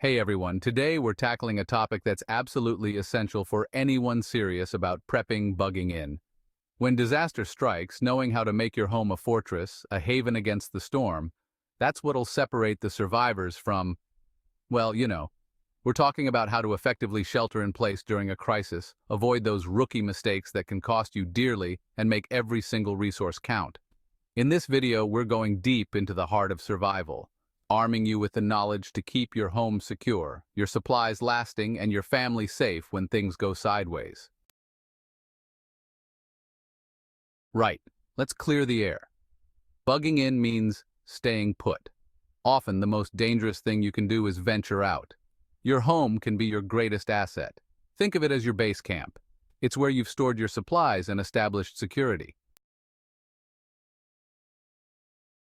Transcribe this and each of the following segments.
Hey everyone, today we're tackling a topic that's absolutely essential for anyone serious about prepping bugging in. When disaster strikes, knowing how to make your home a fortress, a haven against the storm, that's what'll separate the survivors from, we're talking about how to effectively shelter in place during a crisis, avoid those rookie mistakes that can cost you dearly, and make every single resource count. In this video, we're going deep into the heart of survival, arming you with the knowledge to keep your home secure, your supplies lasting, and your family safe when things go sideways. Right, let's clear the air. Bugging in means staying put. Often the most dangerous thing you can do is venture out. Your home can be your greatest asset. Think of it as your base camp. It's where you've stored your supplies and established security.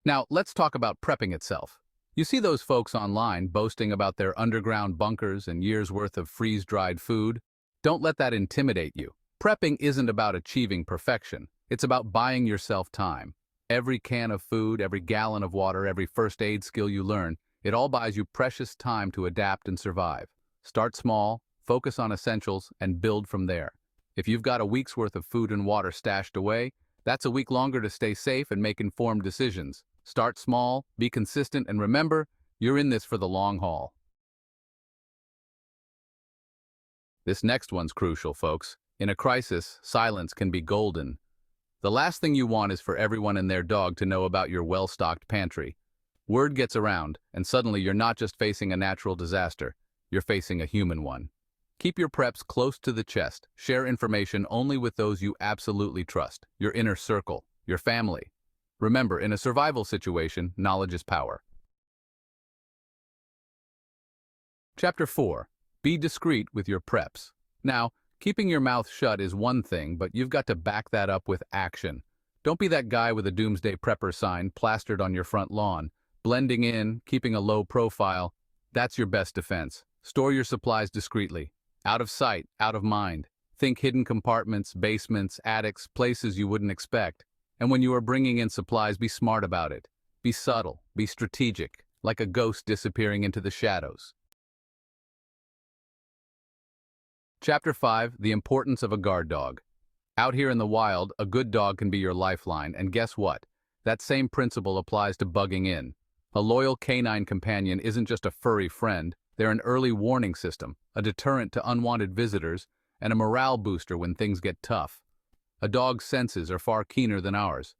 Now, let's talk about prepping itself. You see those folks online boasting about their underground bunkers and years' worth of freeze-dried food? Don't let that intimidate you. Prepping isn't about achieving perfection. It's about buying yourself time. Every can of food, every gallon of water, every first aid skill you learn, it all buys you precious time to adapt and survive. Start small, focus on essentials, and build from there. If you've got a week's worth of food and water stashed away, that's a week longer to stay safe and make informed decisions. Start small, be consistent, and remember, you're in this for the long haul. This next one's crucial, folks. In a crisis, silence can be golden. The last thing you want is for everyone and their dog to know about your well-stocked pantry. Word gets around, and suddenly you're not just facing a natural disaster, you're facing a human one. Keep your preps close to the chest. Share information only with those you absolutely trust, your inner circle, your family. Remember, in a survival situation, knowledge is power. Chapter 4. Be discreet with your preps. Now, keeping your mouth shut is one thing, but you've got to back that up with action. Don't be that guy with a doomsday prepper sign plastered on your front lawn. Blending in, keeping a low profile, that's your best defense. Store your supplies discreetly. Out of sight, out of mind. Think hidden compartments, basements, attics, places you wouldn't expect. And when you are bringing in supplies, be smart about it. Be subtle, be strategic, like a ghost disappearing into the shadows. Chapter 5. The importance of a guard dog. Out here in the wild, a good dog can be your lifeline, and guess what? That same principle applies to bugging in. A loyal canine companion isn't just a furry friend, they're an early warning system, a deterrent to unwanted visitors, and a morale booster when things get tough. A dog's senses are far keener than ours.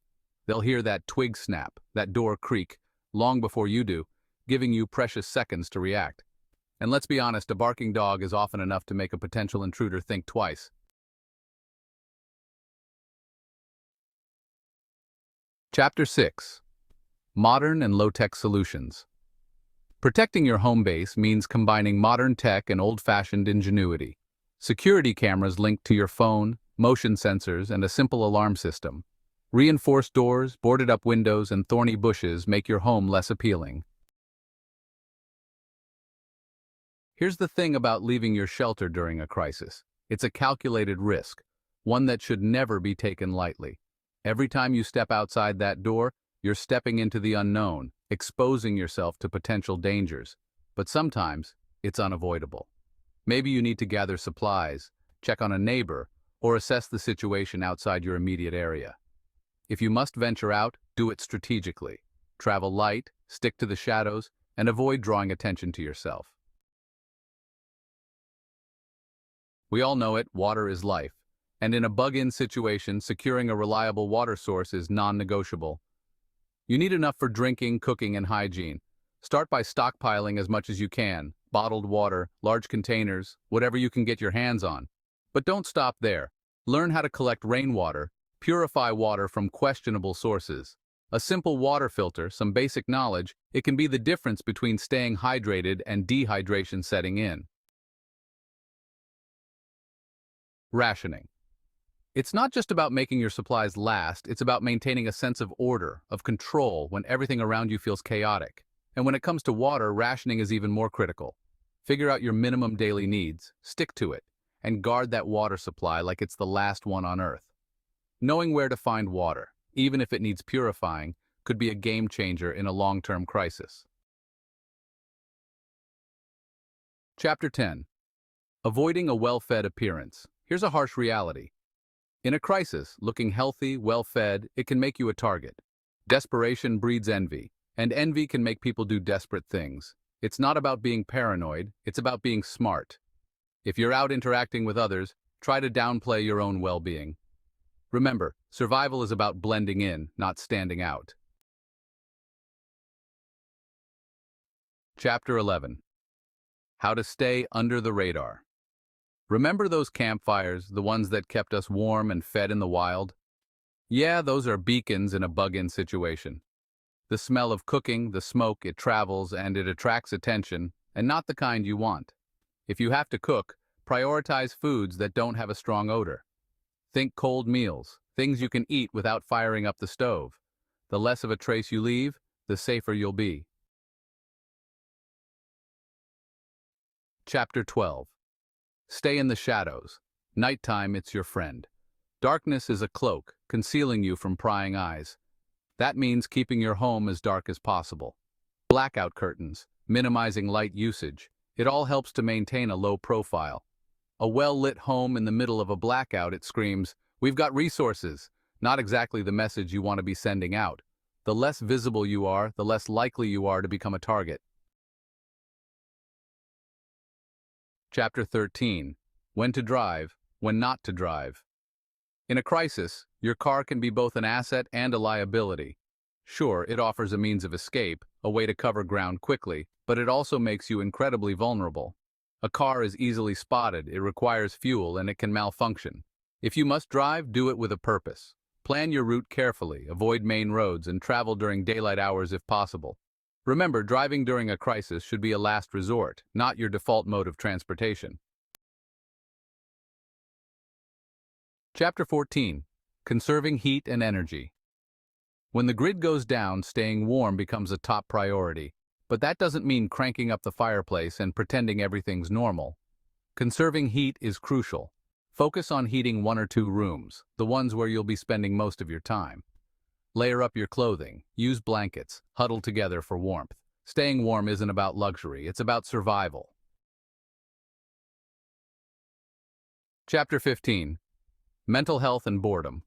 They'll hear that twig snap, that door creak, long before you do, giving you precious seconds to react. And let's be honest, a barking dog is often enough to make a potential intruder think twice. Chapter 6. Modern and low-tech solutions. Protecting your home base means combining modern tech and old-fashioned ingenuity. Security cameras linked to your phone, motion sensors, and a simple alarm system. Reinforced doors, boarded-up windows, and thorny bushes make your home less appealing. Here's the thing about leaving your shelter during a crisis. It's a calculated risk, one that should never be taken lightly. Every time you step outside that door, you're stepping into the unknown, exposing yourself to potential dangers. But sometimes, it's unavoidable. Maybe you need to gather supplies, check on a neighbor, or assess the situation outside your immediate area. If you must venture out, do it strategically. Travel light, stick to the shadows, and avoid drawing attention to yourself. We all know it, water is life. And in a bug-in situation, securing a reliable water source is non-negotiable. You need enough for drinking, cooking, and hygiene. Start by stockpiling as much as you can, bottled water, large containers, whatever you can get your hands on. But don't stop there. Learn how to collect rainwater, purify water from questionable sources. A simple water filter, some basic knowledge, it can be the difference between staying hydrated and dehydration setting in. Rationing. It's not just about making your supplies last, it's about maintaining a sense of order, of control when everything around you feels chaotic. And when it comes to water, rationing is even more critical. Figure out your minimum daily needs, stick to it, and guard that water supply like it's the last one on Earth. Knowing where to find water, even if it needs purifying, could be a game changer in a long-term crisis. Chapter 10. Avoiding a well-fed appearance. Here's a harsh reality. In a crisis, looking healthy, well-fed, it can make you a target. Desperation breeds envy, and envy can make people do desperate things. It's not about being paranoid, it's about being smart. If you're out interacting with others, try to downplay your own well-being. Remember, survival is about blending in, not standing out. Chapter 11. How to stay under the radar. Remember those campfires, the ones that kept us warm and fed in the wild? Yeah, those are beacons in a bug-in situation. The smell of cooking, the smoke, it travels and it attracts attention, and not the kind you want. If you have to cook, prioritize foods that don't have a strong odor. Think cold meals, things you can eat without firing up the stove. The less of a trace you leave, the safer you'll be. Chapter 12. Stay in the shadows. Nighttime, it's your friend. Darkness is a cloak, concealing you from prying eyes. That means keeping your home as dark as possible. Blackout curtains, minimizing light usage. It all helps to maintain a low profile. A well-lit home in the middle of a blackout, it screams, "We've got resources," not exactly the message you want to be sending out. The less visible you are, the less likely you are to become a target. Chapter 13. When to drive, when not to drive. In a crisis, your car can be both an asset and a liability. Sure, it offers a means of escape, a way to cover ground quickly, but it also makes you incredibly vulnerable. A car is easily spotted, it requires fuel, and it can malfunction. If you must drive, do it with a purpose. Plan your route carefully, avoid main roads, and travel during daylight hours if possible. Remember, driving during a crisis should be a last resort, not your default mode of transportation. Chapter 14. Conserving heat and energy. When the grid goes down, staying warm becomes a top priority. But that doesn't mean cranking up the fireplace and pretending everything's normal. Conserving heat is crucial. Focus on heating 1 or 2 rooms, the ones where you'll be spending most of your time. Layer up your clothing, use blankets, huddle together for warmth. Staying warm isn't about luxury, it's about survival. Chapter 15. Mental health and boredom.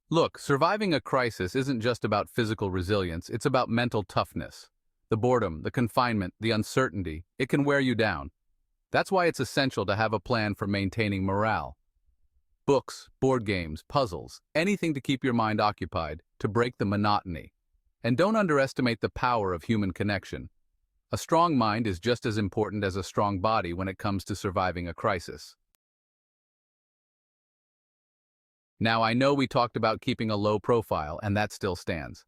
Look, surviving a crisis isn't just about physical resilience, it's about mental toughness. The boredom, the confinement, the uncertainty, it can wear you down. That's why it's essential to have a plan for maintaining morale. Books, board games, puzzles, anything to keep your mind occupied, to break the monotony. And don't underestimate the power of human connection. A strong mind is just as important as a strong body when it comes to surviving a crisis. Now, I know we talked about keeping a low profile, and that still stands.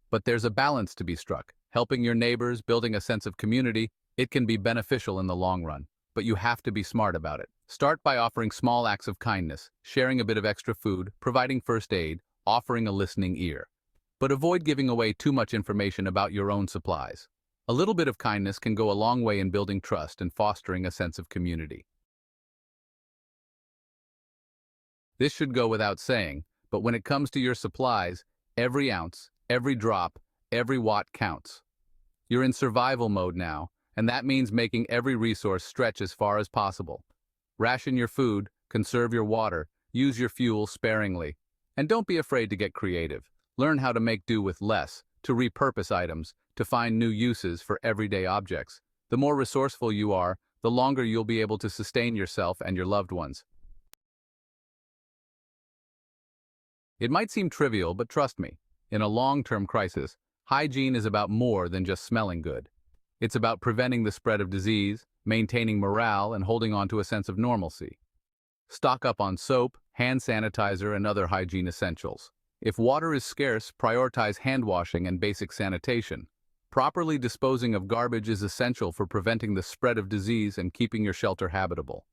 But there's a balance to be struck. Helping your neighbors, building a sense of community, it can be beneficial in the long run. But you have to be smart about it. Start by offering small acts of kindness, sharing a bit of extra food, providing first aid, offering a listening ear. But avoid giving away too much information about your own supplies. A little bit of kindness can go a long way in building trust and fostering a sense of community. This should go without saying, but when it comes to your supplies, every ounce, every drop, every watt counts. You're in survival mode now, and that means making every resource stretch as far as possible. Ration your food, conserve your water, use your fuel sparingly. And don't be afraid to get creative. Learn how to make do with less, to repurpose items, to find new uses for everyday objects. The more resourceful you are, the longer you'll be able to sustain yourself and your loved ones. It might seem trivial, but trust me, in a long-term crisis, hygiene is about more than just smelling good. It's about preventing the spread of disease, maintaining morale, and holding on to a sense of normalcy. Stock up on soap, hand sanitizer, and other hygiene essentials. If water is scarce, prioritize hand washing and basic sanitation. Properly disposing of garbage is essential for preventing the spread of disease and keeping your shelter habitable.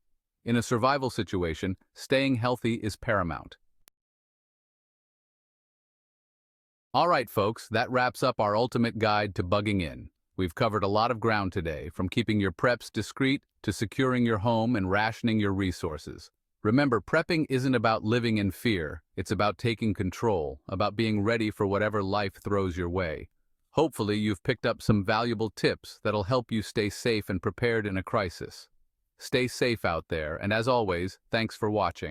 In a survival situation, staying healthy is paramount. All right, folks, that wraps up our ultimate guide to bugging in. We've covered a lot of ground today, from keeping your preps discreet to securing your home and rationing your resources. Remember, prepping isn't about living in fear. It's about taking control, about being ready for whatever life throws your way. Hopefully, you've picked up some valuable tips that'll help you stay safe and prepared in a crisis. Stay safe out there, and as always, thanks for watching.